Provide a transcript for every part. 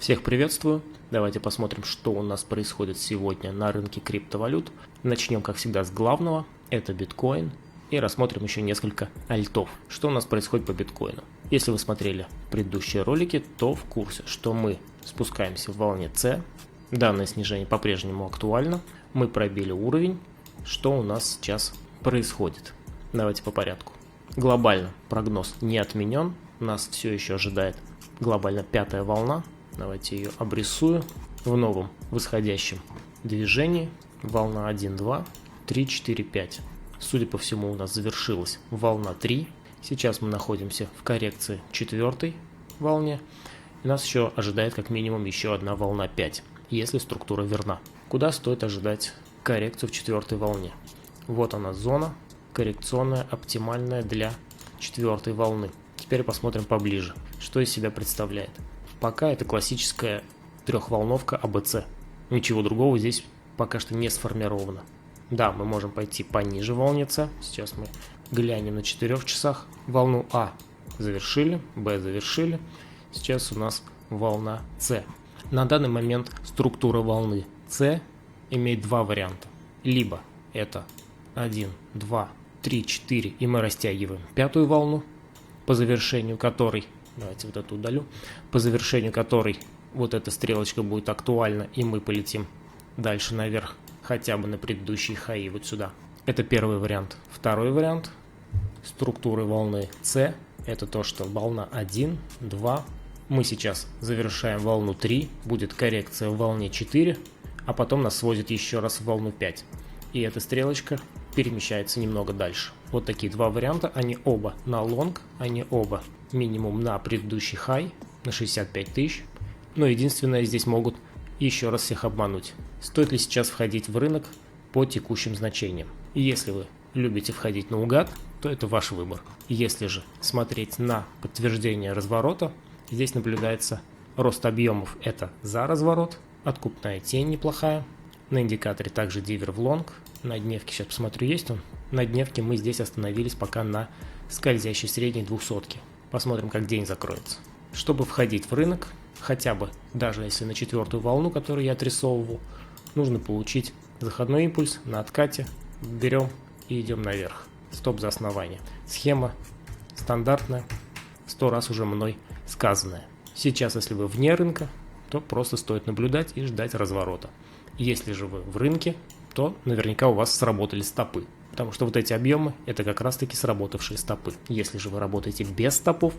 Всех приветствую. Давайте посмотрим, что у нас происходит сегодня на рынке криптовалют. Начнем, как всегда, с главного. Это биткоин. И рассмотрим еще несколько альтов. Что у нас происходит по биткоину? Если вы смотрели предыдущие ролики, то в курсе, что мы спускаемся в волне C. Данное снижение по-прежнему актуально. Мы пробили уровень. Что у нас сейчас происходит? Давайте по порядку. Глобально прогноз не отменен. Нас все еще ожидает глобально пятая волна. Давайте ее обрисую в новом восходящем движении. Волна 1, 2, 3, 4, 5. Судя по всему, у нас завершилась волна 3. Сейчас мы находимся в коррекции четвертой волне. И нас еще ожидает как минимум еще одна волна 5, если структура верна. Куда стоит ожидать коррекцию в четвертой волне? Вот она зона коррекционная, оптимальная для четвертой волны. Теперь посмотрим поближе, что из себя представляет. Пока это классическая трехволновка АБЦ. Ничего другого здесь пока что не сформировано. Да, мы можем пойти пониже волне С. Сейчас мы глянем на 4 часах. Волну А завершили, Б завершили. Сейчас у нас волна С. На данный момент структура волны С имеет два варианта. Либо это 1, 2, 3, 4, и мы растягиваем пятую волну, по завершению которой, давайте вот эту удалю, по завершению которой вот эта стрелочка будет актуальна, и мы полетим дальше наверх, хотя бы на предыдущие хаи вот сюда. Это первый вариант. Второй вариант структуры волны С, это то, что волна 1, 2, мы сейчас завершаем волну 3, будет коррекция в волне 4, а потом нас сводит еще раз в волну 5. И эта стрелочка перемещается немного дальше. Вот такие два варианта, они оба на лонг, они оба минимум на предыдущий хай, на 65 тысяч. Но единственное, здесь могут еще раз всех обмануть. Стоит ли сейчас входить в рынок по текущим значениям? И если вы любите входить наугад, то это ваш выбор. Если же смотреть на подтверждение разворота, здесь наблюдается рост объемов, это за разворот, откупная тень неплохая. На индикаторе также дивер в лонг. На дневке, сейчас посмотрю, есть он. На дневке мы здесь остановились пока на скользящей средней 200. Посмотрим, как день закроется. Чтобы входить в рынок, хотя бы даже если на четвертую волну, которую я отрисовывал, нужно получить заходной импульс на откате. Берем и идем наверх. Стоп за основание. Схема стандартная, 100 раз уже мной сказанная. Сейчас, если вы вне рынка, то просто стоит наблюдать и ждать разворота. Если же вы в рынке, то наверняка у вас сработали стопы. Потому что вот эти объемы, это как раз таки сработавшие стопы. Если же вы работаете без стопов,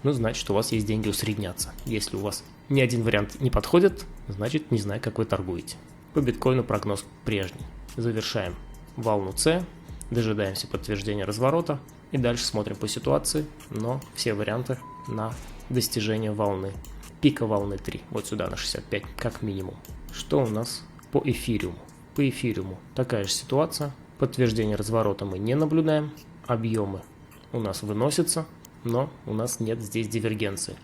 ну, значит, у вас есть деньги усредняться. Если у вас ни один вариант не подходит, значит, не знаю, как вы торгуете. По биткоину прогноз прежний. Завершаем волну С, дожидаемся подтверждения разворота и дальше смотрим по ситуации, но все варианты на достижение волны. Пика волны 3, вот сюда на 65 как минимум. Что у нас по эфириуму? По эфириуму такая же ситуация. Подтверждение разворота мы не наблюдаем. Объемы у нас выносятся, но у нас нет здесь дивергенции.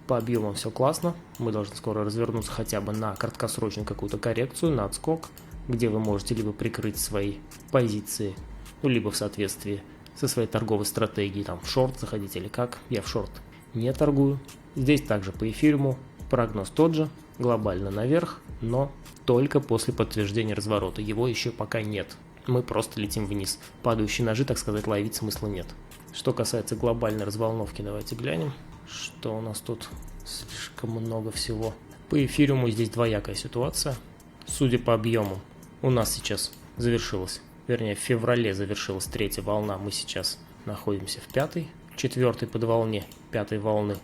По объемам все классно. Мы должны скоро развернуться хотя бы на краткосрочную какую-то коррекцию, на отскок, где вы можете либо прикрыть свои позиции, ну, либо в соответствии со своей торговой стратегией, там в шорт заходить или как. Я в шорт не торгую. Здесь также по эфириуму прогноз тот же, глобально наверх, но только после подтверждения разворота. Его еще пока нет. Мы просто летим вниз. Падающие ножи, так сказать, ловить смысла нет. Что касается глобальной разволновки, давайте глянем, что у нас тут слишком много всего. По эфириуму здесь двоякая ситуация. Судя по объему, у нас сейчас завершилась, вернее в феврале завершилась третья волна. Мы сейчас находимся в пятой, четвертой подволне пятой волны.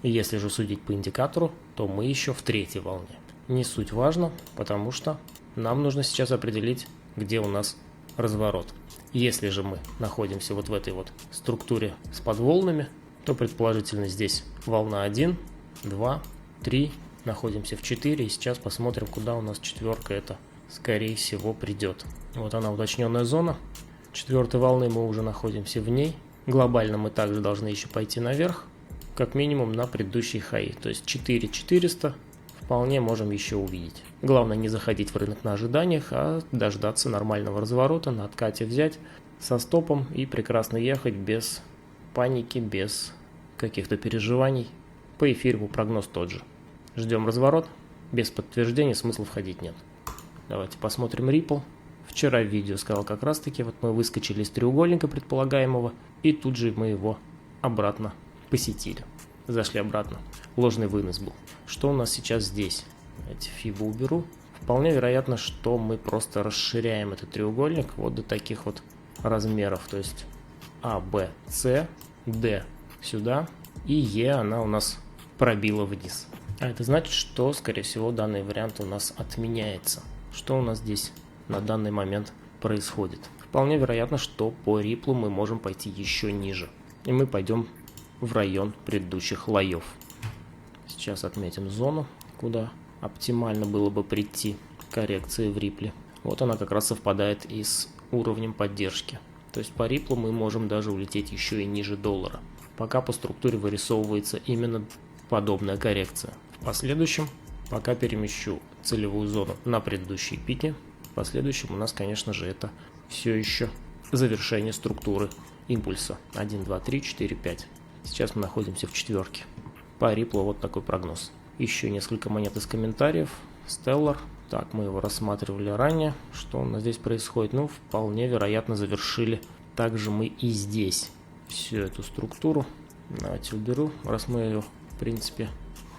И если же судить по индикатору, то мы еще в третьей волне. Не суть важно, потому что нам нужно сейчас определить, где у нас разворот. Если же мы находимся вот в этой вот структуре с подволнами, то предположительно здесь волна 1, 2, 3, находимся в 4, и сейчас посмотрим, куда у нас четверка это скорее всего придет. Вот она, уточненная зона. Четвертой волны мы уже находимся в ней. Глобально мы также должны еще пойти наверх, как минимум на предыдущий хай, то есть 4400 вполне можем еще увидеть. Главное не заходить в рынок на ожиданиях, а дождаться нормального разворота, на откате взять со стопом и прекрасно ехать без паники, без каких-то переживаний. По эфиру прогноз тот же. Ждем разворот. Без подтверждения смысла входить нет. Давайте посмотрим Ripple. Вчера в видео сказал как раз таки, вот мы выскочили из треугольника предполагаемого, и тут же мы его обратно посетили. Зашли обратно. Ложный вынос был. Что у нас сейчас здесь? Давайте фибу уберу. Вполне вероятно, что мы просто расширяем этот треугольник вот до таких вот размеров. То есть А, Б, С, Д сюда, и Е она у нас пробила вниз. А это значит, что, скорее всего, данный вариант у нас отменяется. Что у нас здесь на данный момент происходит? Вполне вероятно, что по Ripple мы можем пойти еще ниже. И мы пойдем в район предыдущих лоев. Сейчас отметим зону, куда оптимально было бы прийти коррекции в Ripple. Вот она как раз совпадает и с уровнем поддержки. То есть по Ripple мы можем даже улететь еще и ниже доллара. Пока по структуре вырисовывается именно подобная коррекция. В последующем, пока перемещу целевую зону на предыдущие пики, в последующем у нас, конечно же, это все еще завершение структуры импульса. 1, 2, 3, 4, 5. Сейчас мы находимся в четверке. По Ripple вот такой прогноз. Еще несколько монет из комментариев. Stellar. Так, мы его рассматривали ранее. Что у нас здесь происходит? Ну, вполне вероятно, завершили также мы и здесь всю эту структуру. Давайте уберу, раз мы ее, в принципе,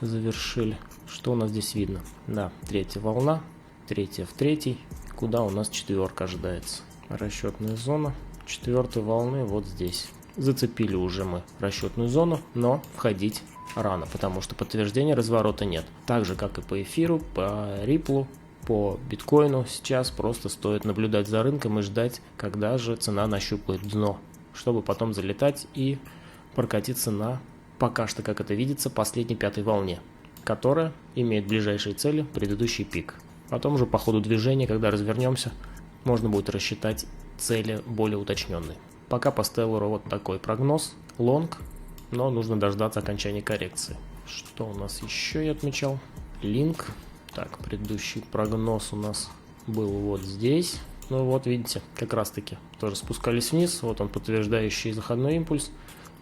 завершили. Что у нас здесь видно? Да, третья волна, третья в третий. Куда у нас четверка ожидается? Расчетная зона четвертой волны вот здесь. Зацепили уже мы расчетную зону, но входить рано, потому что подтверждения разворота нет. Так же, как и по эфиру, по Ripple, по биткоину, сейчас просто стоит наблюдать за рынком и ждать, когда же цена нащупает дно, чтобы потом залетать и прокатиться на, пока что, как это видится, последней пятой волне, которая имеет ближайшие цели предыдущий пик. Потом же по ходу движения, когда развернемся, можно будет рассчитать цели более уточненные. Пока по Stellar вот такой прогноз, лонг, но нужно дождаться окончания коррекции. Что у нас еще я отмечал? Link. Так, предыдущий прогноз у нас был вот здесь. Ну вот видите, как раз таки тоже спускались вниз. Вот он, подтверждающий заходной импульс.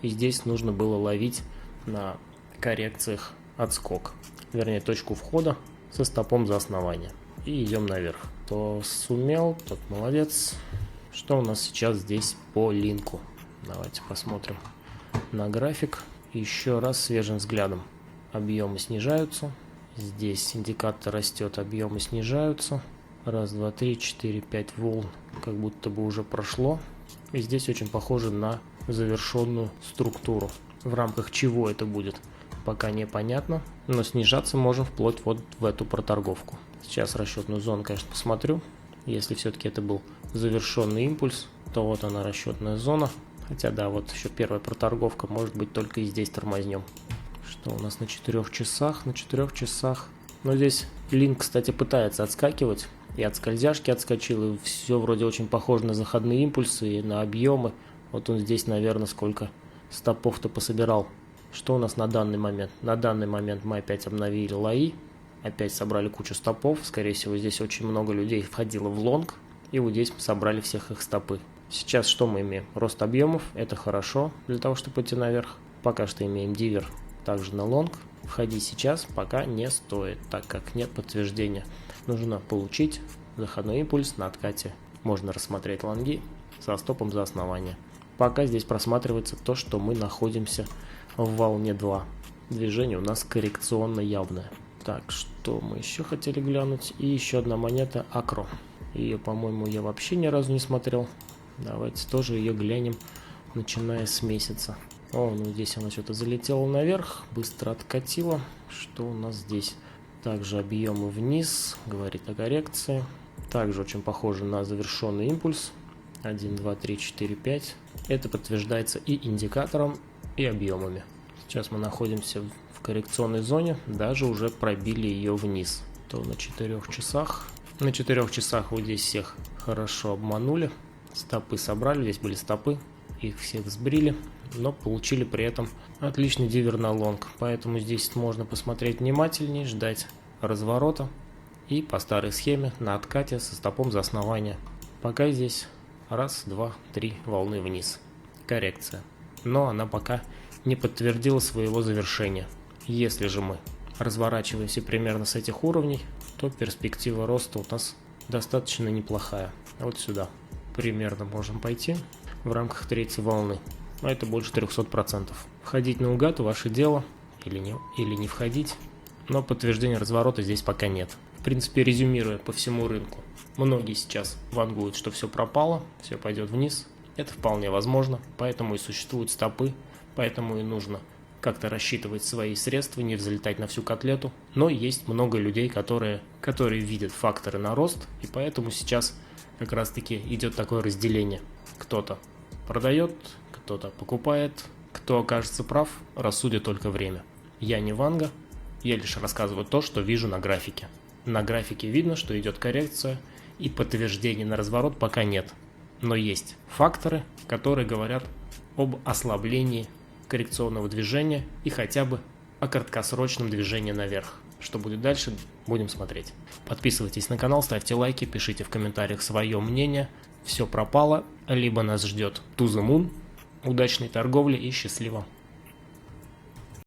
И здесь нужно было ловить на коррекциях отскок. Вернее, точку входа со стопом за основание. И идем наверх. Кто сумел, тот молодец. Что у нас сейчас здесь по линку? Давайте посмотрим на график. Еще раз свежим взглядом. Объемы снижаются. Здесь индикатор растет, объемы снижаются. Раз, два, три, 4, 5 волн как будто бы уже прошло. И здесь очень похоже на завершенную структуру. В рамках чего это будет, пока непонятно. Но снижаться можем вплоть вот в эту проторговку. Сейчас расчетную зону, конечно, посмотрю. Если все-таки это был завершенный импульс, то вот она расчетная зона. Хотя да, вот еще первая проторговка, может быть, только и здесь тормознем. Что у нас на 4 часах? На 4 часах. Но здесь Link, кстати, пытается отскакивать. И от скользяшки отскочил, и все вроде очень похоже на заходные импульсы и на объемы. Вот он здесь, наверное, сколько стопов-то пособирал. Что у нас на данный момент? На данный момент мы опять обновили лои. Опять собрали кучу стопов. Скорее всего, здесь очень много людей входило в лонг. И вот здесь мы собрали всех их стопы. Сейчас что мы имеем? Рост объемов. Это хорошо для того, чтобы идти наверх. Пока что имеем дивер также на лонг. Входить сейчас пока не стоит, так как нет подтверждения. Нужно получить заходной импульс на откате. Можно рассмотреть лонги со стопом за основание. Пока здесь просматривается то, что мы находимся в волне 2. Движение у нас коррекционно явное. Так, что мы еще хотели глянуть? И еще одна монета Акро. Ее, по-моему, я вообще ни разу не смотрел. Давайте тоже ее глянем, начиная с месяца. О, ну здесь она что-то залетела наверх, быстро откатила. Что у нас здесь? Также объемы вниз, говорит о коррекции. Также очень похоже на завершенный импульс. 1, 2, 3, 4, 5. Это подтверждается и индикатором, и объемами. Сейчас мы находимся в коррекционной зоне, даже уже пробили ее вниз. То на 4 часах. На 4 часах вот здесь всех хорошо обманули. Стопы собрали, здесь были стопы. Их всех сбрили, но получили при этом отличный дивер на лонг. Поэтому здесь можно посмотреть внимательнее, ждать разворота и по старой схеме на откате со стопом за основание. Пока здесь раз, два, три волны вниз. Коррекция. Но она пока не подтвердила своего завершения. Если же мы разворачиваемся примерно с этих уровней, то перспектива роста у нас достаточно неплохая. Вот сюда примерно можем пойти в рамках третьей волны. Но это больше 300%. Входить наугад — ваше дело, или не входить. Но подтверждения разворота здесь пока нет. В принципе, резюмируя по всему рынку, многие сейчас вангуют, что все пропало, все пойдет вниз. Это вполне возможно, поэтому и существуют стопы, поэтому и нужно как-то рассчитывать свои средства, не взлетать на всю котлету. Но есть много людей, которые видят факторы на рост, и поэтому сейчас как раз-таки идет такое разделение. Кто-то продает, кто-то покупает, кто окажется прав, рассудит только время. Я не ванга, я лишь рассказываю то, что вижу на графике. На графике видно, что идет коррекция, и подтверждений на разворот пока нет. Но есть факторы, которые говорят об ослаблении коррекционного движения и хотя бы о краткосрочном движении наверх. Что будет дальше, будем смотреть. Подписывайтесь на канал, ставьте лайки, пишите в комментариях свое мнение. Все пропало, либо нас ждет to the moon. Удачной торговли и счастливо!